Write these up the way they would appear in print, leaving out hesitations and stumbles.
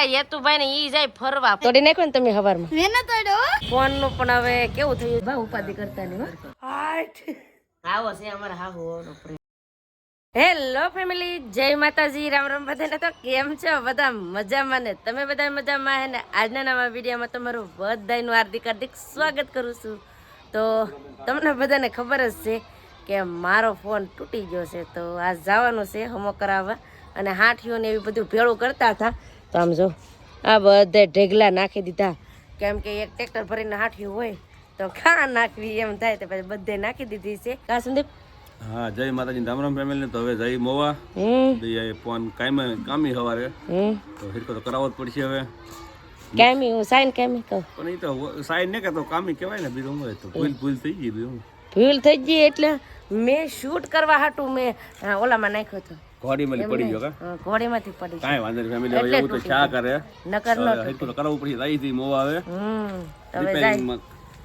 મારા યતુભાઈ ને ઈ જાય ફરવા તોડી નાખ્યો ને તમે હવારમાં મેં ન તોડ્યો ફોન નું પણ હવે કેવું થયું બા ઉપાધિ કરતા નહીં આવો છે અમારા હાહુ હેલો ફેમિલી જય માતાજી રામ રામ બધાને તો કેમ છો બધા મજામાં ને તમે બધા મજામાં હે ને આજના નવા વિડીયોમાં તમારું બધાનું હાર્દિક હાર્દિક સ્વાગત કરું છું તો તમને બધાને ખબર જ છે કે મારો ફોન તૂટી ગયો છે તો આજ જવાનું છે હમો કરાવવા અને હાંઠીઓ ને એવી બધું ભેળું કરતા હતા તો આમ જો આ બધા ઢેગલા નાખી દીધા કેમ કે એક ટ્રેક્ટર ભરીને હાંઠિયું હોય તો ક્યાં નાખવી એમ થાય તો પછી બધે નાખી દીધી છે કા સંદીપ હા જય માતાજી રામ રામ ફેમિલી તો હવે જઈ મોવા ફોન કામી હવારે તો હિરકો તો કરાવવો જ પડશે હવે કામી હું સાઈન કામી કહું પણ એ તો સાઈન ને કે તો કામી કહેવાય ને બીજું હું તો ભૂલ થઈ ગઈ બીજું ભૂલ થઈ ગઈ એટલે મેં શૂટ કરવા હાટું મેં ઓલામાં નાખ્યો હતો ઘોડીમાં પડી ગયો કા ઘોડીમાંથી પડી કાંઈ વાંધો નહીં ફેમિલી હવે એવું તો શા કરે નકર નો હિરકો તો કરાવવું પડશે જઈ થી મોવા હવે રિપેરિંગમાં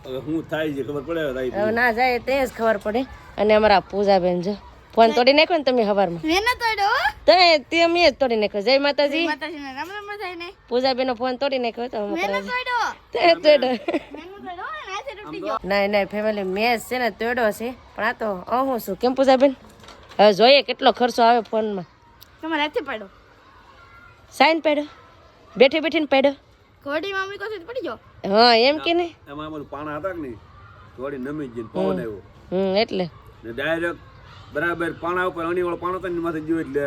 હવે હું થાય છે ખબર પડે હવે ના જાય તે જ ખબર પડે અને અમારા પૂજાબેન જો ફોન તોડી નાખ્યો ને તમે હવારમાં મેં ન તોડ્યો તે મેં જ તોડી નાખ્યો જય માતાજી માતાજીને રામ રામ થાય ને પૂજાબેન નો ફોન તોડી નાખ્યો તો મેં ન તોડ્યો તે તોડ્યો મેં ન તોડ્યો અને આજે તૂટી ગયો નહીં ફેમિલી મેં છે ને તોડ્યો છે પણ આ તો હું શું કેમ પૂજાબેન હવે જોઈએ કેટલો ખર્ચો આવે ફોનમાં તમારે હાથે પાડો સાઈન પાડ્યો બેઠી બેઠીને પાડ્યો ઘોડી મમ્મી કહે છે પડી ગયો હા એમ કે ને એમાં બધું પાણા હતા કે નહીં ઘોડી નમી ગઈ પવન આવ્યો એટલે ને ડાયરેક્ટ બરાબર પાણા ઉપર અણીવાળો પાણો તો માથે ગયો એટલે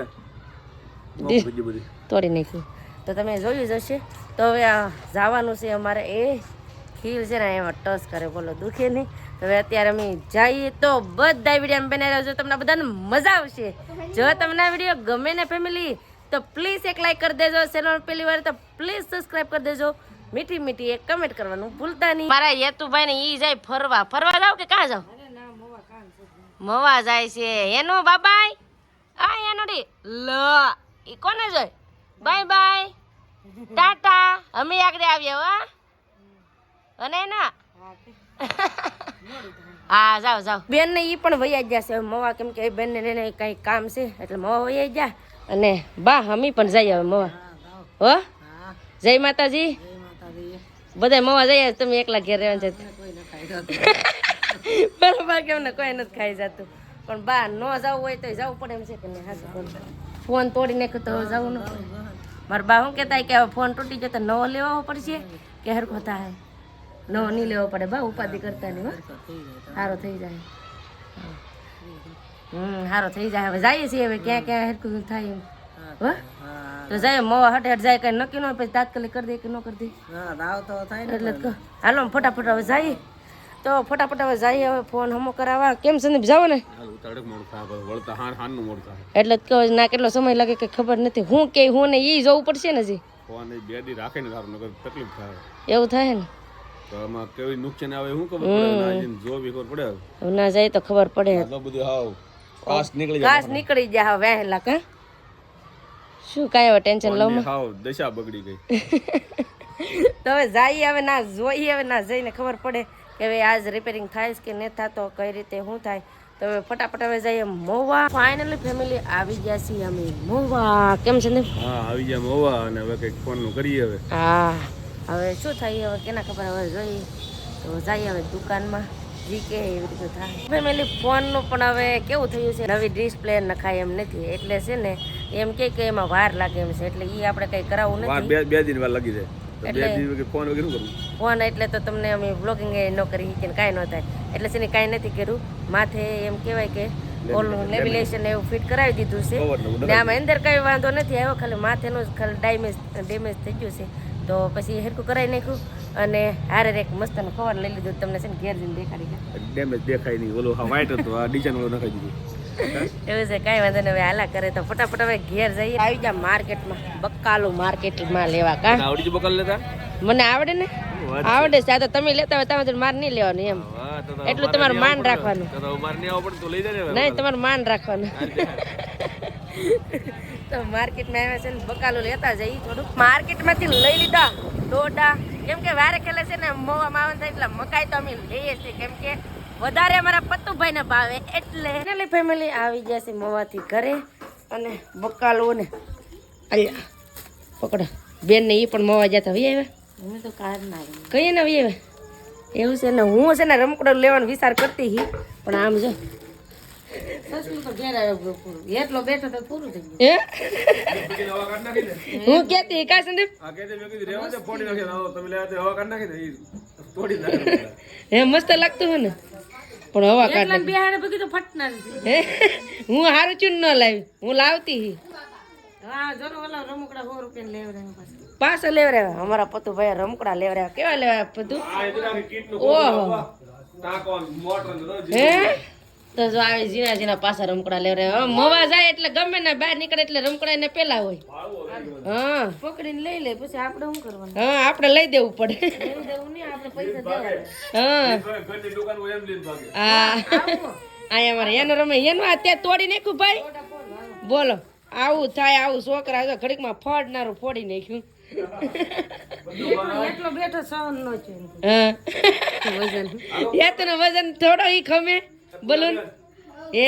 બધી તોડી નાખ્યું તો તમે જોયું જ હશે તો હવે આ જવાનું છે અમારે એ ખીલ છે ને એમાં ટચ કરે બોલો દુખે નહીં તો હવે અત્યારે અમે જઈએ તો બધા વિડીયો બનાવી રહ્યો તમને બધાને મજા આવશે જો તમને આ વિડીયો ગમે ને ફેમિલી તો પ્લીઝ એક લાઈક કરી દેજો ચેનલ પહેલી વાર તો પ્લીઝ સબસ્ક્રાઇબ કરી દેજો મીઠી મીઠી એક કમેન્ટ કરવાનું ભૂલતા નહીં મારા યતુભાઈ ને ઈ જાય ફરવા જાવ કે કાં જાવ મવા જાય છે એનો બાબાઈ આ એનો ડી લ ઈ કોને જોય બાય બાય ટાટા અમે આગળ આવ્યા હો અને ના હા જાવ બેન ને ઈ પણ વૈયા જશે મવા કેમ કે બેન ને લઈને કઈ કામ છે એટલે મવા વૈયા જા અને બા અમે પણ જઈએ હવે મવા હો જય માતાજી બધા મવા જઈએ તમે એકલા ઘેર રહેવાનું છે બરાબર કેમ ને કોઈ નથી ખાઈ જતું પણ બા ન જવું હોય તો જવું પડે એમ છે કે નહીં હાસું ફોન તોડી નાખ્યો તો જવું ન મારા બા શું કહેતા કે હવે ફોન તૂટી જતો નવો લેવો પડશે કે હરખો થાય નવો નહીં લેવો પડે બા ઉપાધિ કરતા નહીં સારો થઈ જાય સારો થઈ જાય હવે જઈએ છીએ હવે ક્યાં ક્યાં હરખું થાય એમ હો તો જાય મોવા હટે હટ જાય કઈ નક્કી ન હોય પછી તાત્કાલિક કરી દે કે ન કરી દે એટલે હાલો ફટાફટ હવે જઈએ તો ફટાફટ હવે જઈએ હવે ફોન હમો કરાવવા કેમ સંદીપ જાવ ને એટલે જ કહું ના કેટલો સમય લાગે કે ખબર નથી હું કે હું ને ઈ જોવું પડશે ને જી એવું થાય ને ના જાય તો ખબર પડે ઘાસ નીકળી જાય હવે વહેલા કા શું કાંઈ હવે ટેન્શન લઉં દશા બગડી ગઈ તો હવે જઈએ હવે ના જોઈએ હવે ના જઈને ખબર પડે કે હવે આજ રિપેરિંગ થાય કે નહીં થતો કઈ રીતે શું થાય તો હવે ફટાફટ હવે જઈએ મોવા ફાઇનલી ફેમિલી આવી ગયા છીએ અમે મોવા કેમ છે ને હા આવી ગયા મોવા અને હવે કઈક ફોન નું કરીએ હવે હા હવે શું થાય હવે કેના ખબર હવે જોઈએ તો જઈએ હવે દુકાનમાં જી કે એવી રીતે થાય ફેમિલી ફોનનું પણ હવે કેવું થયું છે નવી ડિસ્પ્લે નખાય એમ નથી એટલે છે ને એમ કે એમાં વાર લાગે એમ છે એટલે એ આપણે કઈ કરાવવું નથી બે દિન વાર લાગી જાય ફોન એટલે તો તમને અમે બ્લોગિંગ ન કરી કે કાંઈ ન થાય એટલે છે ને કાંઈ નથી કર્યું માથે એમ કહેવાય કે ઓલું નેવિગેશન એવું ફિટ કરાવી દીધું છે ને આમાં અંદર કઈ વાંધો નથી આવ્યો ખાલી માથેનું જ ખાલી ડેમેજ થઈ ગયું છે તો પછી હેરકું કરાવી નાખ્યું અને હારે એક મસ્તનું કવર લઈ લીધું તમને છે ને ઘેર જઈને દેખાડી ડેમેજ દેખાય નહીં ઓલો વ્હાઈટ હતો આ ડિઝાઇન ઓલો નખાઈ દીધું એવું છે કાંઈ વાંધો નહીં હવે હાલા કરે તો ફટાફટ હવે ઘેર જઈએ આવી જા માર્કેટમાં બકાલું માર્કેટમાં લેવા કા આવડી બકાલ લેતા મને આવડે ને આવડે છે આ તો તમે લેતા હોય તમે માર નહીં લેવાનું એમ એટલું તમારું માન રાખવાનું નહીં તમારું માન રાખવાનું તો માર્કેટમાં આવ્યા છે ને બકાલું લેતા જઈએ થોડુંક માર્કેટમાંથી લઈ લીધા ડોડા કેમ કે વારે ખેલે છે ને મોવામાં આવે થાય એટલે મકાઈ તો અમે લઈએ છીએ કેમ કે વધારે અમારા પત્તુભાઈ ને ભાવે એટલે ફેમિલી આવી ગયા છે મોવાથી ઘરે અને બકાલો ને અલ્યા પકડો બેન ને એ પણ મવા જતા વી આવ્યા હું તો કાર ના કહીએ ને વી આવ્યા એવું છે ને હું છે ને રમકડો લેવાનો વિચાર કરતી હતી પણ આમ જો સસલું તો ઘેર આવ્યો પૂરું એટલો બેઠો તો પૂરું થઈ ગયું હું કેતી કા સંદીપ આ કે મેં કીધું રેવા દે ફોડી નાખે આવો તમે લેવા દે હવા કાઢ નાખી દે ઈ તોડી નાખે હે મસ્ત લાગતું હે ને પણ હવા કાઢ નાખી. બિહાડે બગી તો ફટના હે? હું હારું ચૂન ન લાવી હું લાવતી હી હા જો ઓલા રમકડા 100 રૂપિયા લેવડાવ્યા પાછા પાછો લેવરાવ્યા અમારા પતુ ભાઈ રમકડા લેવરાવ્યા કેવા લેવાયા પતુ આ ઇધર આખી કીટ નું ઓહો ટાકો મોટર ને રોજ હે તો જો આવી ઝીણા ઝીણા પાછા રમકડા લેવરાવ્યા મવા જાય એટલે ગમે ને બહાર નીકળે એટલે રમકડા એને પેલા હોય હા પકડીને લઈ લે પછી આપણે શું કરવાનું હા આપણે લઈ દેવું પડે એવું દેવું નહીં આપણે પૈસા દેવાના હા ઘરની દુકાન હોય એમ લઈને ભાગે હા અહીંયા અમારે એનો રમે એનું અત્યારે તોડી નાખ્યું ભાઈ બોલો આવું થાય આવું છોકરા જો ઘડીકમાં ફોડનારું ફોડી નાખ્યું એટલો બેઠો સહન નો છે હા વજન એતનો વજન થોડો ઈ ખમે બલૂન એ હા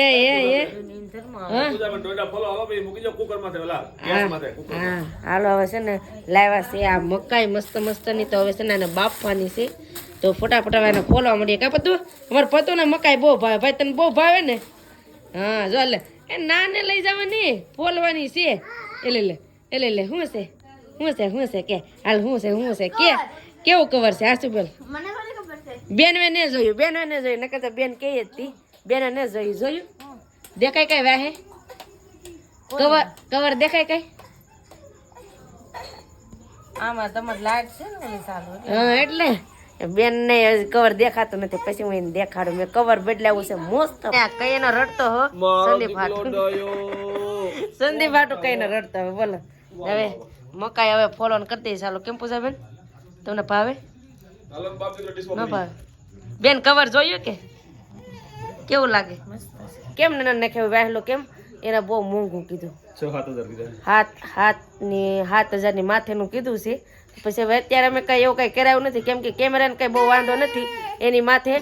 પૂજા પણ ટોડા ફોલો આવો પછી મૂકી દો કુકર માં ઓલા ગેસ માં કુકર હા હાલો હવે છે ને લાવ્યા છે આ મકાઈ મસ્ત મસ્ત ની તો હવે છે ને આને બાફવાની છે તો ફટાફટ હવે એને ફોલવા માંડીએ કા પતું અમારે પતું ને મકાઈ બહુ ભાવે ભાઈ તને બહુ ભાવે ને હા જો લે એ નાને લઈ જવાની ફોલવાની છે એ લે શું છે કે હાલ શું છે કે કેવું કવર છે આસુ બોલ મને થોડી ખબર છે બેન ને જોયું નકર તો બેન કહી જ હતી બેન ને જોયું દેખાય કઈ વાહે કવર દેખાય કઈ આમાં તમારે લાઈટ છે ને ઓલી સાલું હા એટલે બેન ને કવર દેખાતું નથી પછી હું એને દેખાડું મેં કવર બદલાવું છે મસ્ત કઈ એનો રડતો હો સંદીપ હાટુ કઈ નો રડતો હવે બોલો હવે મકાઈ હવે ફોલોન કરતી ચાલો કેમ પૂછા બેન તમને ભાવે હાલો બાપી તો ડિસ્કો ન ભાવે બેન કવર જોયું કે કેવું લાગે કેમ ને નાખ્યું વહેલું કેમ એને બહુ મોંઘું કીધું 6-7 હજાર કીધા 7,000 ની માથેનું કીધું છે પછી હવે અત્યારે અમે કઈ એવું કઈ કરાયું નથી કેમ કે કેમેરાને કઈ બહુ વાંધો નથી એની માથે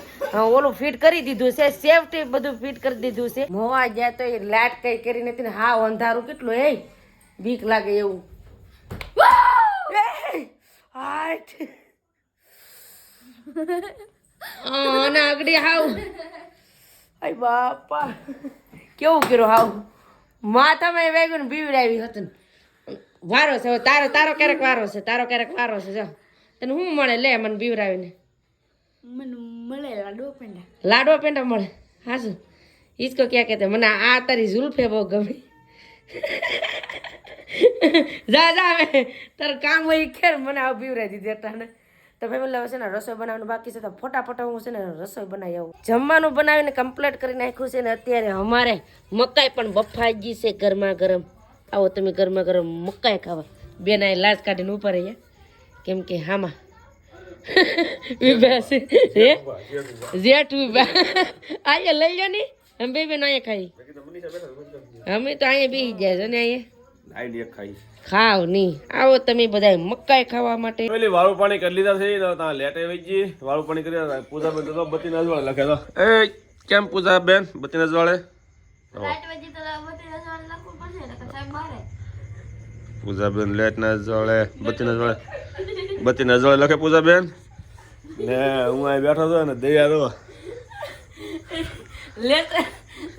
ઓલું ફિટ કરી દીધું છે સેફટી બધું ફિટ કરી દીધું છે મોવા ગયા તો એ લાઈટ કઈ કરી નથી ને હા અંધારું કેટલું એ બીક લાગે એવું અને આગળ હાવ આય બાપા કેવું કર્યું હાવ માથામાં વેગન બીવડાવી હતી વારો છે હવે તારો ક્યારેક વારો છે જો તને શું મળે લે મને બીવરાવીને મને મળે લાડો પેંડા મળે હા શું ઈસકો ક્યાં કહેતે મને આ તારી ઝુલ્ફે બહુ ગમે જા હવે તારું કામ હોય ખેર મને આ બીવરાઈ દીધી અટાને તો ભાઈ હવે છે ને રસોઈ બનાવવાનું બાકી છે તો ફટાફટ હું છે ને રસોઈ બનાવી આવું જમવાનું બનાવીને કમ્પ્લીટ કરી નાખ્યું છે ને અત્યારે અમારે મકાઈ પણ બફાઈ ગઈ છે ગરમા ગરમ આવો તમે ગરમા ગરમ મકાઈ ખાવા બેન આ લાજ કાઢીને ઉપર રહ્યા કેમ કે હામાં ઉભા છે હે જેઠ ઉભા અહીંયા લઈ લો ને અમે બે બેન અહીંયા ખાઈ અમે તો અહીંયા બેસી જાય છે ને અહીંયા આઈડિયા ખાઈ ખાવ નહીં આવો તમે બધા મકાઈ ખાવા માટે પેલી વાળું પાણી કરી લીધા છે ને તા લેટે વઈ ગઈ વાળું પાણી કરી લીધા પૂજા બેન તો બત્તી નજવાળે લખે તો એ કેમ પૂજા બેન બત્તી નજવાળે લાઈટ વજી તો બધી રસવાળ લખવું પડશે ને સાહેબ બારે પૂજા બેન લેટ નજવાળે બત્તી નજવાળે લખે પૂજા બેન ને હું અહીં બેઠો હતો ને દયા તો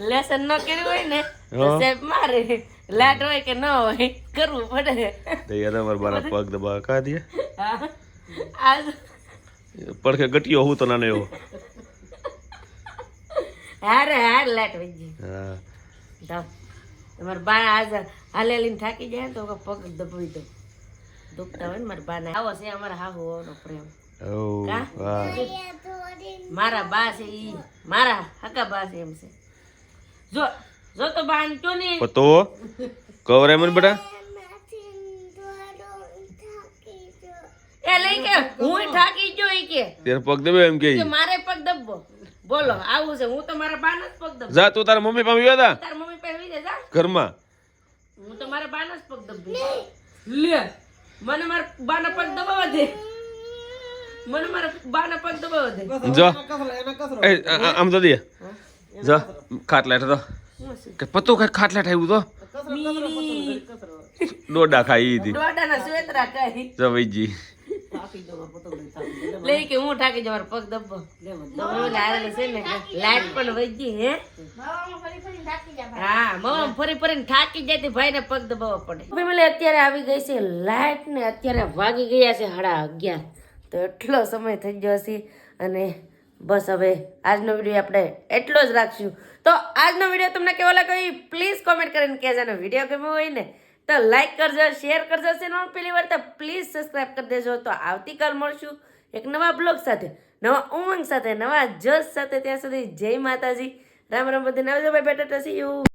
લેસન ન કર્યું હોય ને તો સાહેબ મારે લાટ હોય કે ન હોય કરવું પડે દયા તો મારા બારા પગ દબા કા દે આજ પડખે ગટિયો હું તો નાનો એવો હાર લાટ વહી ગઈ હા તમારા બા આજ હાલેલીને થાકી જાય ને તો પગ દબાવી દો દુખતા હોય ને મારા બાને આવો છે અમારા હાહુ નો પ્રેમ ઓ વાહ મારા બા છે ઈ મારા હકા બા છે એમ છે જો તો બા તો ને પતો કવર એમ બેટા એ લઈ કે હું થાકી જો ઈ કે તેર પગ દબે એમ કે મારે પગ દબવો બોલો આવું છે હું તો મારા બાના જ પગ દબ જા તું તારા મમ્મી પાસે ગયા તા તાર મમ્મી પાસે જા ઘરમાં હું તો મારા બાના જ પગ દબવી લે મને મારા બાના પગ દબાવવા દે જા એ આમ તો દે જા ખાટલાટ તો કે પતો કે ખાટલાટ આવ્યું તો ડોડા ખાઈ હતી દોડાના સ્વેતરા કઈ જવઈજી લે કે હું ઠાકી જવાર પગ દબ્બો તો હું લારેલું છે ને લાઈટ પણ વહી ગઈ હે માવામાં ફરી ફરી થાકી જાય ભાઈ. હા મમ ફરી ફરીને થાકી જાય ભાઈ ને પગ દબાવવા પડે ફેમિલી અત્યારે આવી ગઈ છે લાઈટ ને અત્યારે વાગી ગયા છે 11:30 તો એટલો સમય થઈ ગયો છે અને બસ હવે આજનો વિડીયો આપણે એટલો જ રાખશું તો આજનો વિડીયો તમને કેવો લાગ્યો એ પ્લીઝ કોમેન્ટ કરીને કહેજો અને વિડીયો ગમ્યો હોય ને તો લાઈક કરજો શેર કરજો ચેનલ પહેલી વાર તો પ્લીઝ સબસ્ક્રાઇબ કરી દેજો તો આવતીકાલ મળશું એક નવા બ્લોગ સાથે નવા ઉમંગ સાથે નવા જસ સાથે ત્યાં સુધી જય માતાજી રામ રામ બધી નવજો ભાઈ બેટા સી યુ